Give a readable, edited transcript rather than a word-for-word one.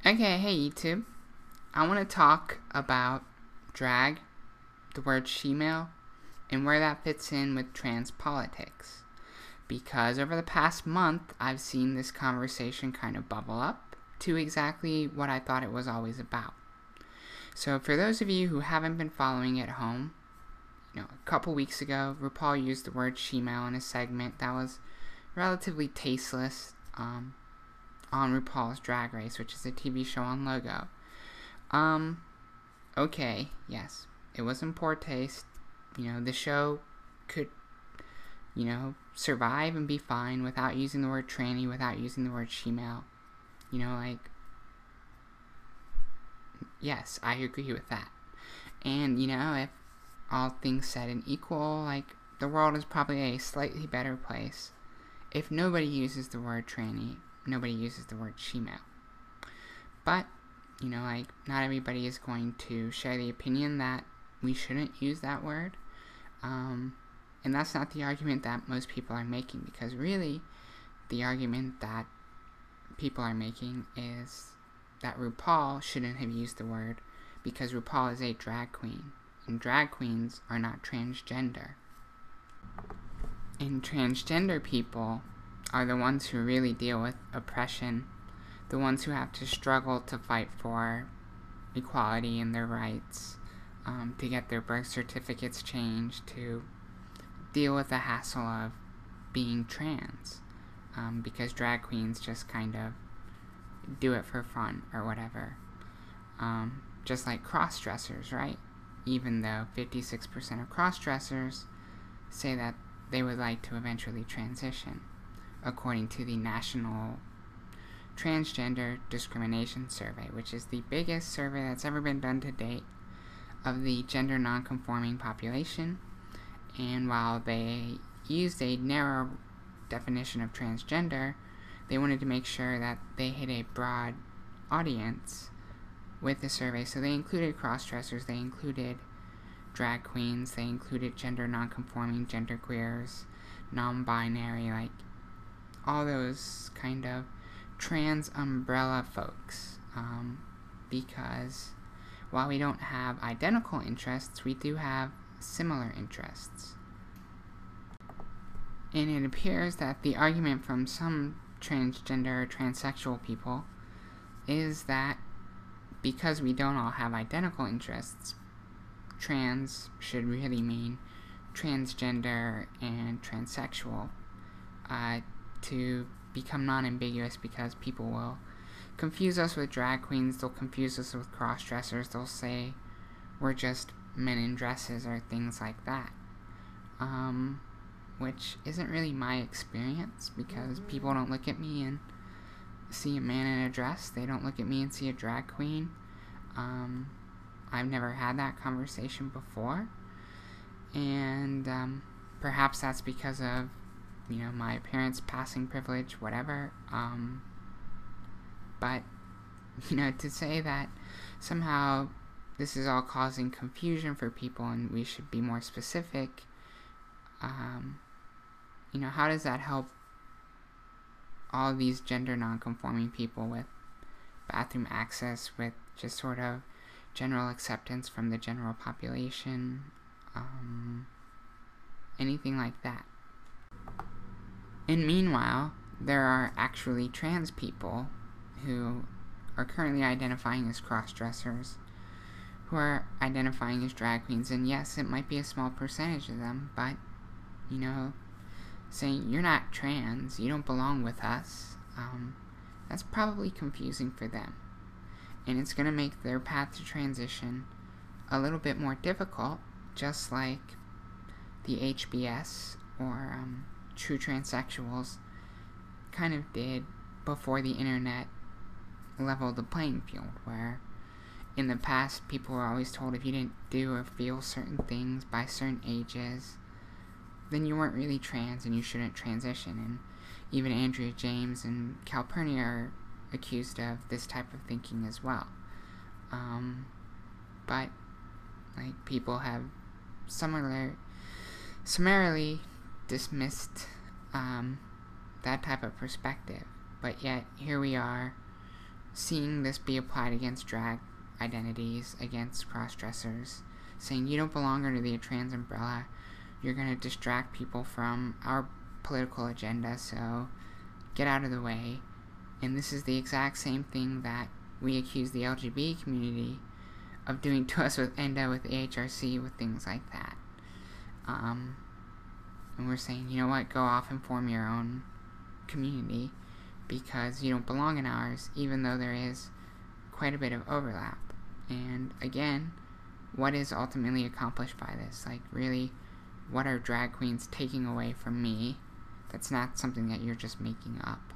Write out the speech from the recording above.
Okay, hey YouTube. I want to talk about drag, the word shemale, and where that fits in with trans politics. Because over the past month, I've seen this conversation kind of bubble up to exactly what I thought it was always about. So for those of you who haven't been following at home, a couple weeks ago, RuPaul used the word shemale in a segment that was relatively tasteless, on RuPaul's Drag Race, which is a TV show on Logo. Okay, yes, it was in poor taste. The show could, survive and be fine without using the word tranny, without using the word shemale. Yes, I agree with that. And, if all things said and equal, the world is probably a slightly better place if nobody uses the word tranny, nobody uses the word shemale. But, not everybody is going to share the opinion that we shouldn't use that word. And that's not the argument that most people are making, because really, the argument that people are making is that RuPaul shouldn't have used the word because RuPaul is a drag queen, and drag queens are not transgender. And transgender people are the ones who really deal with oppression, the ones who have to struggle to fight for equality and their rights, to get their birth certificates changed, to deal with the hassle of being trans, because drag queens just kind of do it for fun or whatever. Just like cross-dressers, right? Even though 56% of cross-dressers say that they would like to eventually transition, according to the National Transgender Discrimination Survey, which is the biggest survey that's ever been done to date of the gender non-conforming population. And while they used a narrow definition of transgender, they wanted to make sure that they hit a broad audience with the survey. So they included cross-dressers, they included drag queens, they included gender non-conforming, genderqueers, non-binary, all those kind of trans umbrella folks. Because while we don't have identical interests, we do have similar interests. And it appears that the argument from some transgender or transsexual people is that because we don't all have identical interests, trans should really mean transgender and transsexual, to become non-ambiguous, because people will confuse us with drag queens, they'll confuse us with cross-dressers, they'll say we're just men in dresses or things like that. Which isn't really my experience, because people don't look at me and see a man in a dress, they don't look at me and see a drag queen. I've never had that conversation before, and perhaps that's because of my appearance, passing privilege, whatever. But to say that somehow this is all causing confusion for people and we should be more specific, how does that help all these gender non-conforming people with bathroom access, with just sort of general acceptance from the general population, anything like that? And meanwhile, there are actually trans people who are currently identifying as cross-dressers, who are identifying as drag queens, and yes, it might be a small percentage of them, but, saying, you're not trans, you don't belong with us, that's probably confusing for them. And it's going to make their path to transition a little bit more difficult, just like the HBS, or true transsexuals, kind of did before the internet leveled the playing field, where in the past people were always told if you didn't do or feel certain things by certain ages, then you weren't really trans and you shouldn't transition. And even Andrea James and Calpurnia are accused of this type of thinking as well. But people have summarily dismissed that type of perspective. But yet, here we are, seeing this be applied against drag identities, against cross-dressers, saying you don't belong under the trans umbrella, you're going to distract people from our political agenda, so get out of the way. And this is the exact same thing that we accuse the LGBT community of doing to us with ENDA, with AHRC, with things like that. And we're saying, you know what, go off and form your own community, because you don't belong in ours, even though there is quite a bit of overlap. And again, what is ultimately accomplished by this? Like, really, what are drag queens taking away from me that's not something that you're just making up?